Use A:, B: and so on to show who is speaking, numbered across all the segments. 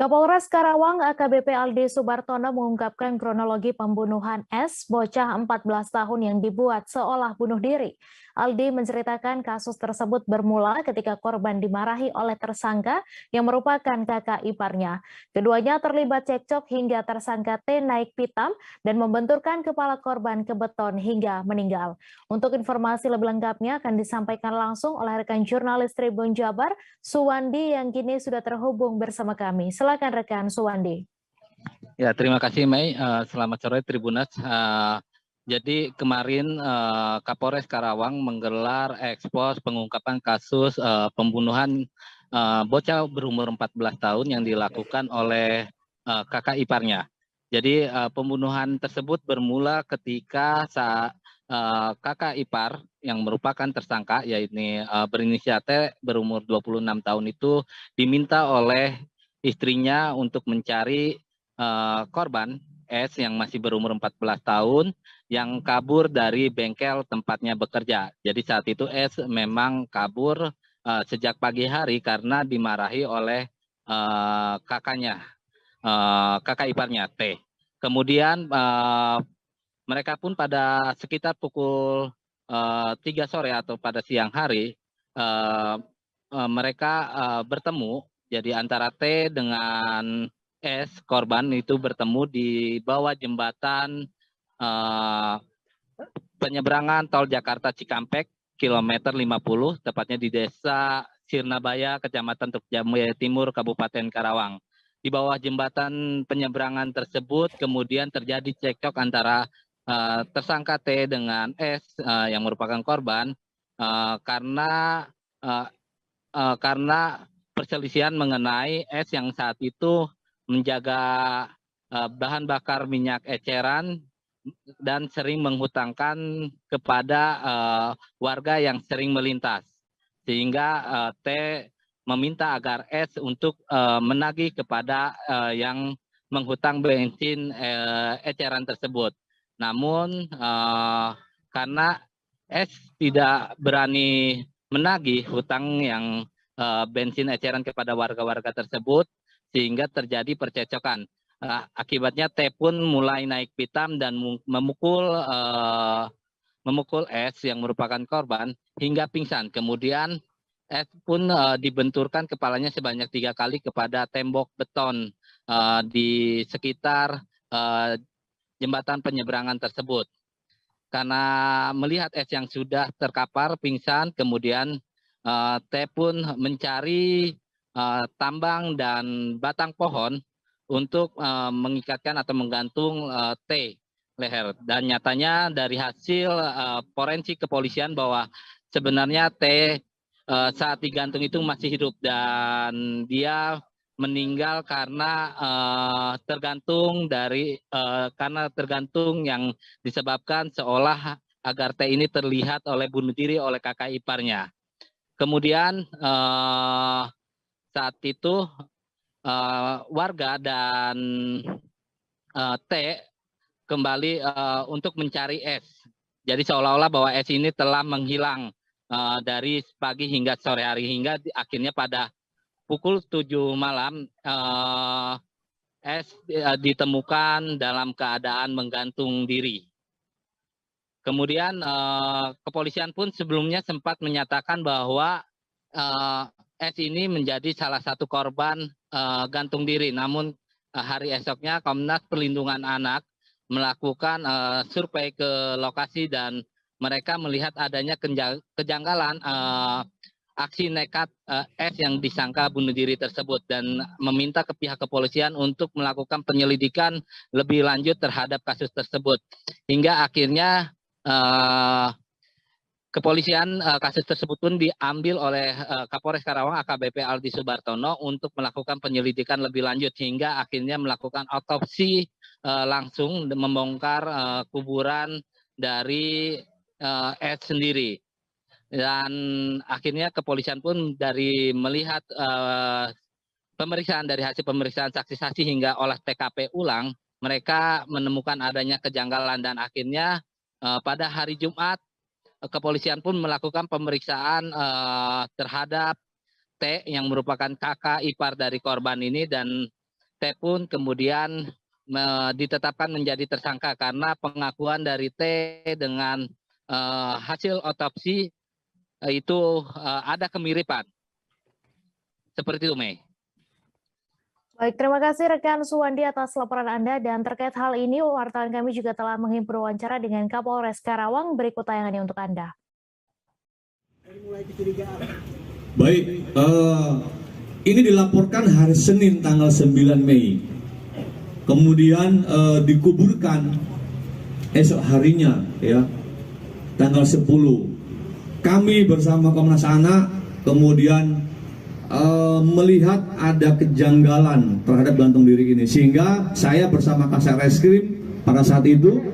A: Kapolres Karawang AKBP Aldi Subartono mengungkapkan kronologi pembunuhan S, bocah 14 tahun yang dibuat seolah bunuh diri. Aldi menceritakan kasus tersebut bermula ketika korban dimarahi oleh tersangka yang merupakan kakak iparnya. Keduanya terlibat cekcok hingga tersangka T naik pitam dan membenturkan kepala korban ke beton hingga meninggal. Untuk informasi lebih lengkapnya akan disampaikan langsung oleh rekan jurnalis Tribun Jabar, Suwandi yang kini sudah terhubung bersama kami. Silakan rekan Suwandi.
B: Ya, terima kasih Mei. Selamat sore Tribunas. Jadi kemarin Kapolres Karawang menggelar ekspos pengungkapan kasus pembunuhan bocah berumur 14 tahun yang dilakukan oleh kakak iparnya. Jadi pembunuhan tersebut bermula ketika kakak ipar yang merupakan tersangka, yaitu berinisial T berumur 26 tahun itu diminta oleh istrinya untuk mencari korban S yang masih berumur 14 tahun yang kabur dari bengkel tempatnya bekerja. Jadi saat itu S memang kabur sejak pagi hari karena dimarahi oleh kakaknya, kakak iparnya T. Kemudian mereka pun pada sekitar pukul 3 sore atau pada siang hari mereka bertemu. Jadi antara T dengan S, korban itu bertemu di bawah jembatan penyeberangan tol Jakarta Cikampek, kilometer 50, tepatnya di desa Sirnabaya, Kecamatan Teluk Jambu Timur, Kabupaten Karawang. Di bawah jembatan penyeberangan tersebut kemudian terjadi cekcok antara tersangka T dengan S yang merupakan korban karena perselisihan mengenai S yang saat itu menjaga bahan bakar minyak eceran dan sering menghutangkan kepada warga yang sering melintas. Sehingga T meminta agar S untuk menagih kepada yang menghutang bensin eceran tersebut. Namun karena S tidak berani menagih hutang yang bensin eceran kepada warga-warga tersebut, sehingga terjadi percecokan. Akibatnya T pun mulai naik pitam dan memukul S yang merupakan korban hingga pingsan. Kemudian S pun dibenturkan kepalanya sebanyak 3 kali kepada tembok beton di sekitar jembatan penyeberangan tersebut. Karena melihat S yang sudah terkapar pingsan, kemudian T pun mencari tambang dan batang pohon untuk mengikatkan atau menggantung T leher. Dan nyatanya dari hasil forensik kepolisian bahwa sebenarnya T saat digantung itu masih hidup dan dia meninggal karena tergantung yang disebabkan seolah agar T ini terlihat bunuh diri oleh kakak iparnya. Kemudian saat itu warga dan T kembali untuk mencari S. Jadi seolah-olah bahwa S ini telah menghilang dari pagi hingga sore hari, hingga akhirnya pada pukul 7 malam S ditemukan dalam keadaan menggantung diri. Kemudian kepolisian pun sebelumnya sempat menyatakan bahwa S ini menjadi salah satu korban gantung diri. Namun hari esoknya Komnas Perlindungan Anak melakukan survei ke lokasi dan mereka melihat adanya kejanggalan aksi nekat S yang disangka bunuh diri tersebut dan meminta ke pihak kepolisian untuk melakukan penyelidikan lebih lanjut terhadap kasus tersebut. Hingga akhirnya kepolisian kasus tersebut pun diambil oleh Kapolres Karawang AKBP Aldi Subartono untuk melakukan penyelidikan lebih lanjut hingga akhirnya melakukan otopsi langsung membongkar kuburan dari S sendiri. Dan akhirnya kepolisian pun dari melihat dari hasil pemeriksaan saksi-saksi hingga olah TKP ulang, mereka menemukan adanya kejanggalan dan akhirnya pada hari Jumat kepolisian pun melakukan pemeriksaan terhadap T yang merupakan kakak ipar dari korban ini, dan T pun kemudian ditetapkan menjadi tersangka karena pengakuan dari T dengan hasil otopsi itu ada kemiripan. Seperti itu, Mei.
A: Baik, terima kasih rekan Suwandi atas laporan Anda, dan terkait hal ini wartawan kami juga telah menghimpun wawancara dengan Kapolres Karawang. Berikut tayangannya untuk Anda.
C: Baik, ini dilaporkan hari Senin tanggal 9 Mei. Kemudian dikuburkan esok harinya ya, tanggal 10. Kami bersama Komnas Anak kemudian melihat ada kejanggalan terhadap gantung diri ini, sehingga saya bersama Kasat Reskrim pada saat itu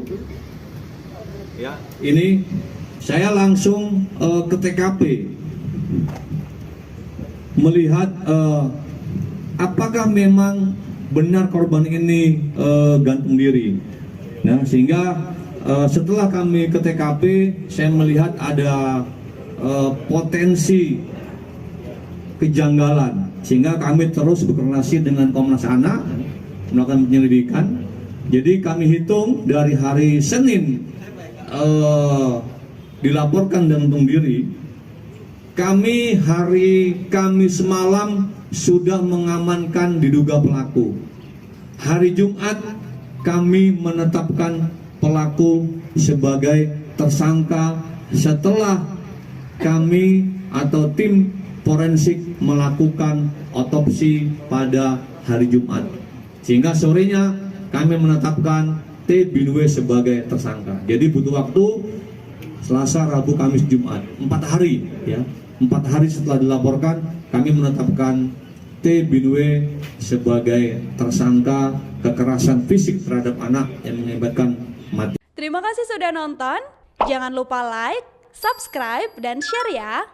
C: ya, ini saya langsung ke TKP melihat apakah memang benar korban ini gantung diri. Nah, sehingga setelah kami ke TKP, saya melihat ada potensi kejanggalan, sehingga kami terus berkoordinasi dengan Komnas Anak melakukan penyelidikan. Jadi kami hitung dari hari Senin dilaporkan gantung diri, kami hari Kamis malam sudah mengamankan diduga pelaku. Hari Jumat kami menetapkan pelaku sebagai tersangka setelah kami atau tim forensik melakukan otopsi pada hari Jumat, sehingga sorenya kami menetapkan T bin W sebagai tersangka. Jadi butuh waktu Selasa, Rabu, Kamis, Jumat, 4 hari ya. 4 hari setelah dilaporkan kami menetapkan T bin W sebagai tersangka kekerasan fisik terhadap anak yang mengakibatkan mati.
D: Terima kasih sudah nonton. Jangan lupa like, subscribe, dan share ya.